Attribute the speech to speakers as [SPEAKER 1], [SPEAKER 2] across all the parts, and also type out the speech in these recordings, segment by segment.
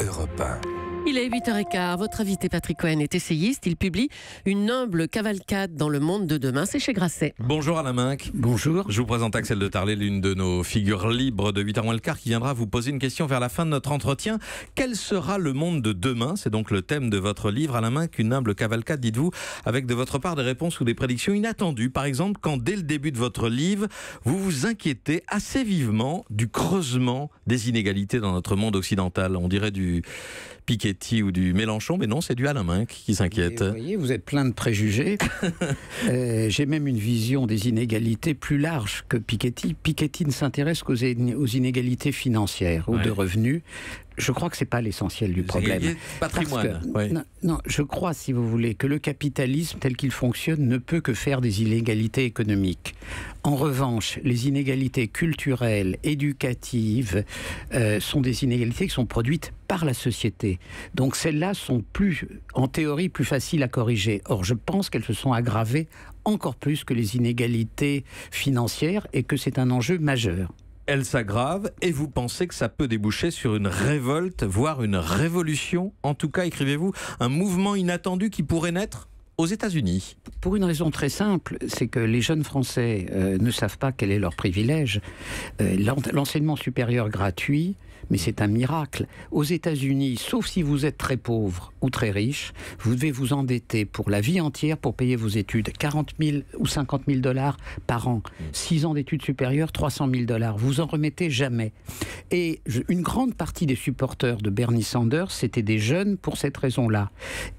[SPEAKER 1] Europe 1.
[SPEAKER 2] Il est 8h15. Votre invité Patrick Cohen est essayiste. Il publie Une humble cavalcade dans le monde de demain. C'est chez Grasset.
[SPEAKER 3] Bonjour Alain Minc.
[SPEAKER 4] Bonjour.
[SPEAKER 3] Je vous présente Axel de Tarlet, l'une de nos figures libres de 8h moins le quart, qui viendra vous poser une question vers la fin de notre entretien. Quel sera le monde de demain? C'est donc le thème de votre livre, Alain Minc, Une humble cavalcade, dites-vous, avec de votre part des réponses ou des prédictions inattendues. Par exemple, quand dès le début de votre livre, vous vous inquiétez assez vivement du creusement des inégalités dans notre monde occidental. On dirait du Piketty ou du Mélenchon, mais non, c'est du Alain Minc qui s'inquiète.
[SPEAKER 4] Vous voyez, vous êtes plein de préjugés. J'ai même une vision des inégalités plus large que Piketty. Piketty ne s'intéresse qu'aux inégalités financières ou de revenus. Je crois que ce n'est pas l'essentiel du problème.
[SPEAKER 3] Patrimoine.
[SPEAKER 4] Non, je crois, si vous voulez, que le capitalisme tel qu'il fonctionne ne peut que faire des inégalités économiques. En revanche, les inégalités culturelles, éducatives, sont des inégalités qui sont produites par la société. Donc celles-là sont en théorie, plus faciles à corriger. Or, je pense qu'elles se sont aggravées encore plus que les inégalités financières et que c'est un enjeu majeur.
[SPEAKER 3] Elle s'aggrave et vous pensez que ça peut déboucher sur une révolte, voire une révolution? En tout cas, écrivez-vous, un mouvement inattendu qui pourrait naître aux États-Unis.
[SPEAKER 4] Pour une raison très simple, c'est que les jeunes Français ne savent pas quel est leur privilège. L'enseignement supérieur gratuit, mais c'est un miracle. Aux États-Unis, sauf si vous êtes très pauvre ou très riche, vous devez vous endetter pour la vie entière pour payer vos études. 40 000 ou 50 000 $ par an. 6 ans d'études supérieures, 300 000 $. Vous en remettez jamais. Et une grande partie des supporters de Bernie Sanders, c'était des jeunes pour cette raison-là.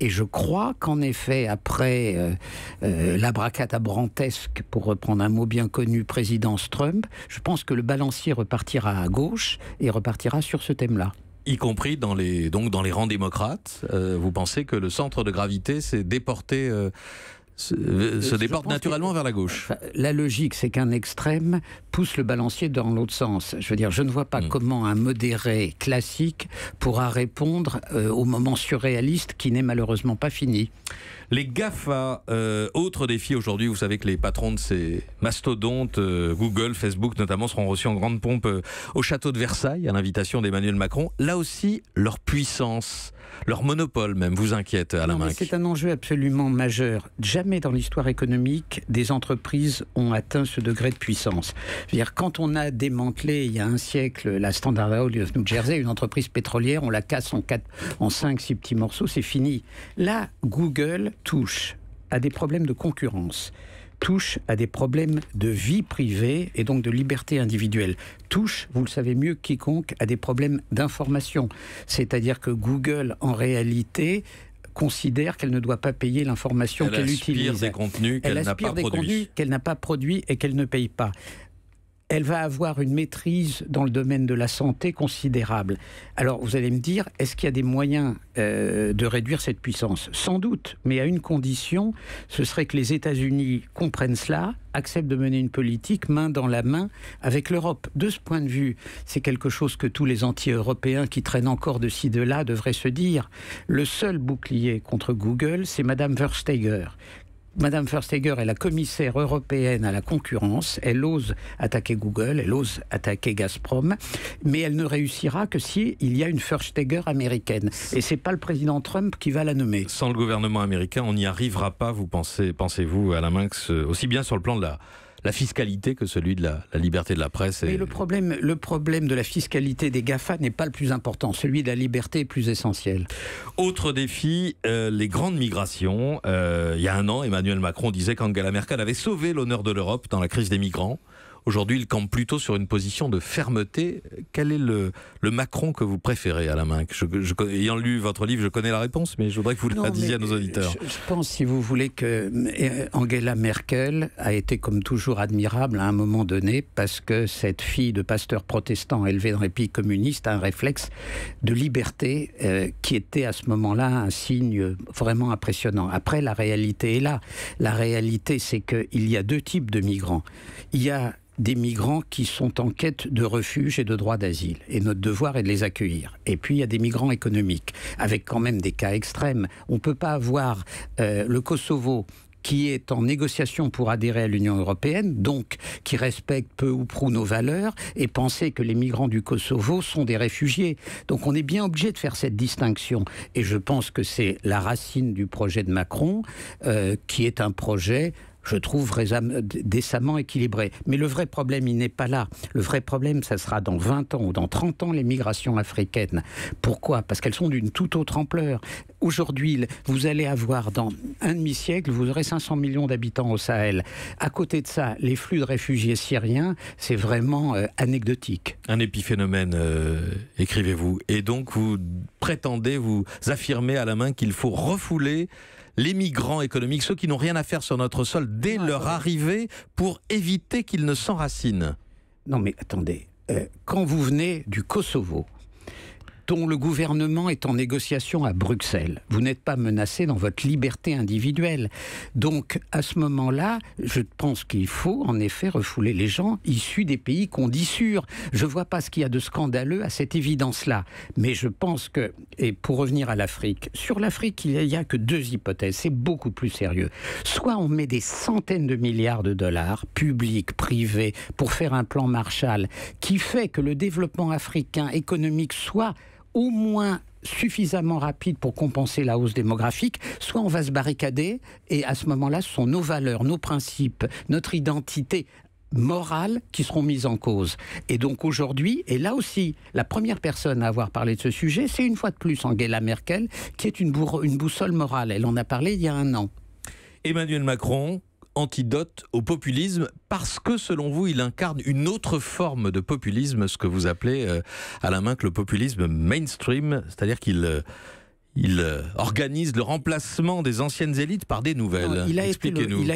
[SPEAKER 4] Et je crois qu'en effet, après l'abracadabrantesque, pour reprendre un mot bien connu, présidence Trump, je pense que le balancier repartira à gauche et repartira sur ce thème-là.
[SPEAKER 3] Y compris dans les rangs démocrates, vous pensez que le centre de gravité s'est déporté, se déporte naturellement vers la gauche?
[SPEAKER 4] La logique, c'est qu'un extrême pousse le balancier dans l'autre sens. Je veux dire, je ne vois pas comment un modéré classique pourra répondre au moment surréaliste qui n'est malheureusement pas fini.
[SPEAKER 3] Les GAFA, autre défi aujourd'hui, vous savez que les patrons de ces mastodontes, Google, Facebook notamment, seront reçus en grande pompe au château de Versailles, à l'invitation d'Emmanuel Macron. Là aussi, leur puissance, leur monopole même, vous inquiète, Alain Minc?
[SPEAKER 4] C'est un enjeu absolument majeur. Jamais dans l'histoire économique, des entreprises ont atteint ce degré de puissance. C'est-à-dire, quand on a démantelé, il y a un siècle, la Standard Oil of New Jersey, une entreprise pétrolière, on la casse en 5-6 petits morceaux, c'est fini. Là, Google touche à des problèmes de concurrence, touche à des problèmes de vie privée et donc de liberté individuelle, touche, vous le savez mieux que quiconque, à des problèmes d'information. C'est-à-dire que Google, en réalité, considère qu'elle ne doit pas payer l'information qu'elle utilise.
[SPEAKER 3] Elle aspire des contenus qu'elle n'a pas produits.
[SPEAKER 4] Qu'elle n'a pas produits et qu'elle ne paye pas. Elle va avoir une maîtrise dans le domaine de la santé considérable. Alors, vous allez me dire, est-ce qu'il y a des moyens de réduire cette puissance? Sans doute, mais à une condition, ce serait que les États-Unis comprennent cela, acceptent de mener une politique main dans la main avec l'Europe. De ce point de vue, c'est quelque chose que tous les anti-européens qui traînent encore de ci, de là, devraient se dire. Le seul bouclier contre Google, c'est Madame Verstager. Madame Verstager est la commissaire européenne à la concurrence. Elle ose attaquer Google, elle ose attaquer Gazprom, mais elle ne réussira que s'il y a une Verstager américaine. Et c'est pas le président Trump qui va la nommer.
[SPEAKER 3] Sans le gouvernement américain, on n'y arrivera pas, pensez-vous, Alain Minc, aussi bien sur le plan de la fiscalité que celui de la liberté de la presse.
[SPEAKER 4] Mais le problème de la fiscalité des GAFA n'est pas le plus important. Celui de la liberté est plus essentiel.
[SPEAKER 3] Autre défi, les grandes migrations. Il y a un an, Emmanuel Macron disait qu'Angela Merkel avait sauvé l'honneur de l'Europe dans la crise des migrants. Aujourd'hui, il campe plutôt sur une position de fermeté. Quel est le Macron que vous préférez, Alain Minc? Ayant lu votre livre, je connais la réponse, mais je voudrais que vous la disiez à nos auditeurs.
[SPEAKER 4] Je pense, si vous voulez, que Angela Merkel a été comme toujours admirable à un moment donné, parce que cette fille de pasteur protestant élevée dans les pays communistes a un réflexe de liberté qui était à ce moment-là un signe vraiment impressionnant. Après, la réalité est là. La réalité, c'est qu'il y a deux types de migrants. Il y a des migrants qui sont en quête de refuge et de droit d'asile. Et notre devoir est de les accueillir. Et puis, il y a des migrants économiques, avec quand même des cas extrêmes. On ne peut pas avoir le Kosovo qui est en négociation pour adhérer à l'Union européenne, donc qui respecte peu ou prou nos valeurs, et penser que les migrants du Kosovo sont des réfugiés. Donc on est bien obligé de faire cette distinction. Et je pense que c'est la racine du projet de Macron, qui est un projet, je trouve, décemment équilibré. Mais le vrai problème, il n'est pas là. Le vrai problème, ça sera dans 20 ans ou dans 30 ans, les migrations africaines. Pourquoi ? Parce qu'elles sont d'une toute autre ampleur. Aujourd'hui, vous allez avoir, dans un demi-siècle, vous aurez 500 millions d'habitants au Sahel. À côté de ça, les flux de réfugiés syriens, c'est vraiment anecdotique.
[SPEAKER 3] Un épiphénomène, écrivez-vous. Et donc, vous prétendez, vous affirmez à la main qu'il faut refouler les migrants économiques, ceux qui n'ont rien à faire sur notre sol dès leur arrivée, pour éviter qu'ils ne s'enracinent.
[SPEAKER 4] Non mais attendez, quand vous venez du Kosovo, dont le gouvernement est en négociation à Bruxelles, vous n'êtes pas menacé dans votre liberté individuelle. Donc, à ce moment-là, je pense qu'il faut en effet refouler les gens issus des pays qu'on dit sûrs. Je ne vois pas ce qu'il y a de scandaleux à cette évidence-là. Mais je pense que, et pour revenir à l'Afrique, sur l'Afrique, il n'y a que deux hypothèses. C'est beaucoup plus sérieux. Soit on met des centaines de milliards de dollars, publics, privés, pour faire un plan Marshall, qui fait que le développement africain économique soit au moins suffisamment rapide pour compenser la hausse démographique, soit on va se barricader, et à ce moment-là, ce sont nos valeurs, nos principes, notre identité morale qui seront mises en cause. Et donc aujourd'hui, et là aussi, la première personne à avoir parlé de ce sujet, c'est une fois de plus Angela Merkel, qui est une boussole morale. Elle en a parlé il y a un an.
[SPEAKER 3] Emmanuel Macron, antidote au populisme, parce que selon vous, il incarne une autre forme de populisme, ce que vous appelez à la main que le populisme mainstream, c'est-à-dire qu'il organise le remplacement des anciennes élites par des nouvelles.
[SPEAKER 4] Non,
[SPEAKER 3] Expliquez-nous.
[SPEAKER 4] Il n'a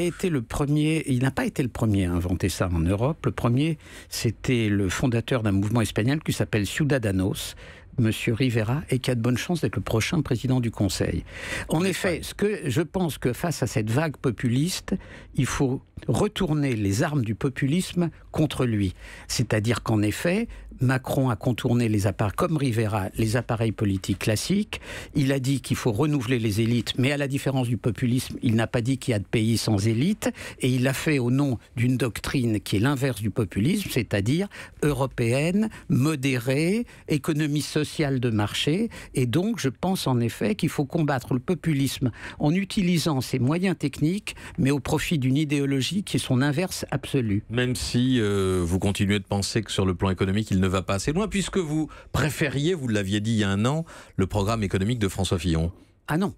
[SPEAKER 4] pas été le premier à inventer ça en Europe. Le premier, c'était le fondateur d'un mouvement espagnol qui s'appelle Ciudadanos, Monsieur Rivera, et qui a de bonnes chances d'être le prochain président du Conseil. En effet, je pense que face à cette vague populiste, il faut retourner les armes du populisme contre lui. C'est-à-dire qu'en effet, Macron a contourné comme Rivera, les appareils politiques classiques. Il a dit qu'il faut renouveler les élites, mais à la différence du populisme, il n'a pas dit qu'il y a de pays sans élite, et il l'a fait au nom d'une doctrine qui est l'inverse du populisme, c'est-à-dire européenne, modérée, économie sociale de marché. Et donc, je pense en effet qu'il faut combattre le populisme en utilisant ses moyens techniques, mais au profit d'une idéologie qui est son inverse absolu.
[SPEAKER 3] Même si vous continuez de penser que sur le plan économique, il ne va pas assez loin, puisque vous préfériez, vous l'aviez dit il y a un an, le programme économique de François Fillon.
[SPEAKER 4] Ah non.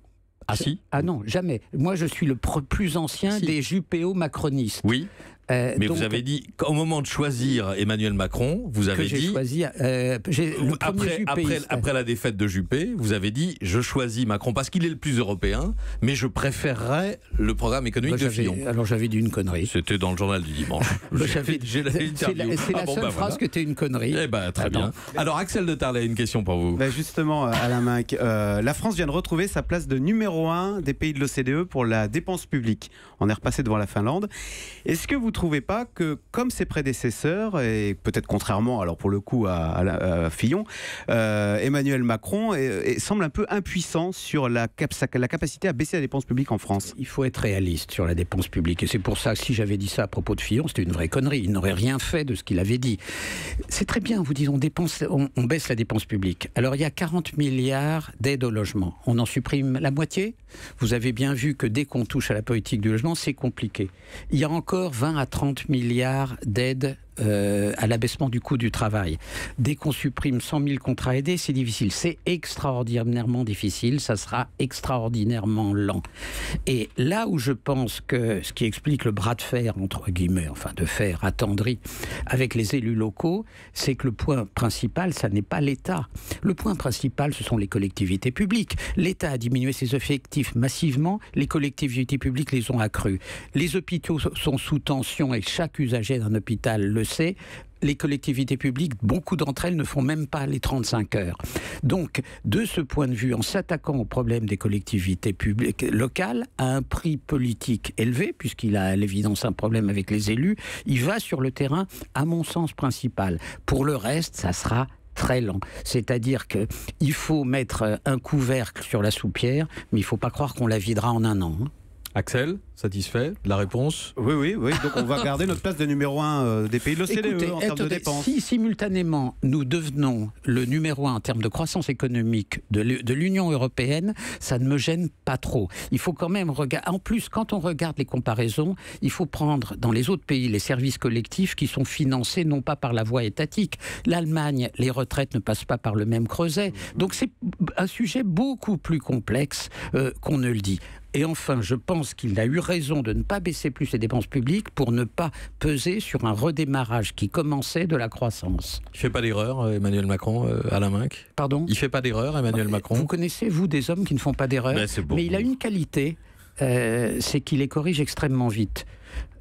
[SPEAKER 3] Ah si ?
[SPEAKER 4] Ah non, jamais. Moi, je suis le plus ancien des Juppéo-macronistes.
[SPEAKER 3] Oui. Mais donc, vous avez dit qu'au moment de choisir Emmanuel Macron, vous avez dit... Après la défaite de Juppé, vous avez dit « Je choisis Macron parce qu'il est le plus européen, mais je préférerais le programme économique de Fillon ».
[SPEAKER 4] Alors j'avais dit une connerie.
[SPEAKER 3] C'était dans le journal du dimanche.
[SPEAKER 4] C'est la seule phrase que t'es une connerie.
[SPEAKER 3] Eh ben, très bien. Alors Axel de Tarlet, une question pour vous.
[SPEAKER 1] Justement, Alain Minc, la France vient de retrouver sa place de numéro 1 des pays de l'OCDE pour la dépense publique. On est repassé devant la Finlande. Est-ce que vous ne trouvez pas que, comme ses prédécesseurs, et peut-être contrairement alors pour le coup à Fillon, Emmanuel Macron semble un peu impuissant sur la capacité à baisser la dépense publique en France?
[SPEAKER 4] Il faut être réaliste sur la dépense publique, et c'est pour ça que si j'avais dit ça à propos de Fillon, c'était une vraie connerie. Il n'aurait rien fait de ce qu'il avait dit. C'est très bien, vous dites, on baisse la dépense publique. Alors il y a 40 milliards d'aides au logement. On en supprime la moitié. Vous avez bien vu que dès qu'on touche à la politique du logement, c'est compliqué. Il y a encore 20 à 30 milliards d'aides à l'abaissement du coût du travail. Dès qu'on supprime 100 000 contrats aidés, c'est difficile. C'est extraordinairement difficile, ça sera extraordinairement lent. Et là où je pense que ce qui explique le bras de fer, entre guillemets, enfin de fer attendri, avec les élus locaux, c'est que le point principal, ça n'est pas l'État. Le point principal, ce sont les collectivités publiques. L'État a diminué ses effectifs massivement, les collectivités publiques les ont accrus. Les hôpitaux sont sous tension et chaque usager d'un hôpital le sait. Les collectivités publiques, beaucoup d'entre elles ne font même pas les 35 heures. Donc, de ce point de vue, en s'attaquant au problème des collectivités publiques locales, à un prix politique élevé, puisqu'il a à l'évidence un problème avec les élus, il va sur le terrain, à mon sens, principal. Pour le reste, ça sera très lent. C'est-à-dire qu'il faut mettre un couvercle sur la soupière, mais il ne faut pas croire qu'on la videra en un an.
[SPEAKER 3] Axel, satisfait de la réponse?
[SPEAKER 1] Oui. Donc on va garder notre place de numéro 1 des pays de l'OCDE
[SPEAKER 4] Écoutez,
[SPEAKER 1] en termes de dépenses.
[SPEAKER 4] Si simultanément nous devenons le numéro 1 en termes de croissance économique de l'Union européenne, ça ne me gêne pas trop. Il faut quand même regarder. En plus, quand on regarde les comparaisons, il faut prendre dans les autres pays les services collectifs qui sont financés non pas par la voie étatique. L'Allemagne, les retraites ne passent pas par le même creuset. Donc c'est un sujet beaucoup plus complexe qu'on ne le dit. Et enfin, je pense qu'il a eu raison de ne pas baisser plus les dépenses publiques pour ne pas peser sur un redémarrage qui commençait de la croissance.
[SPEAKER 3] Il ne fait pas d'erreur, Emmanuel Macron, Alain Minc?
[SPEAKER 4] Pardon?
[SPEAKER 3] Il ne fait pas d'erreur, Emmanuel Macron?
[SPEAKER 4] Vous connaissez, vous, des hommes qui ne font pas d'erreur? Mais il a une qualité, c'est qu'il les corrige extrêmement vite.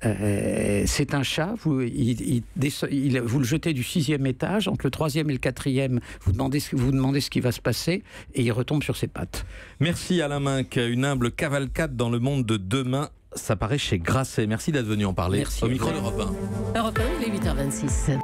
[SPEAKER 4] C'est un chat, vous le jetez du 6e étage, entre le 3e et le 4e, vous demandez ce qui va se passer, et il retombe sur ses pattes.
[SPEAKER 3] Merci Alain Minc, une humble cavalcade dans le monde de demain, ça paraît chez Grasset. Merci d'être venu en parler.
[SPEAKER 4] Merci.
[SPEAKER 3] Au micro d'Europe 1.
[SPEAKER 2] Europe 1, il est 8h26.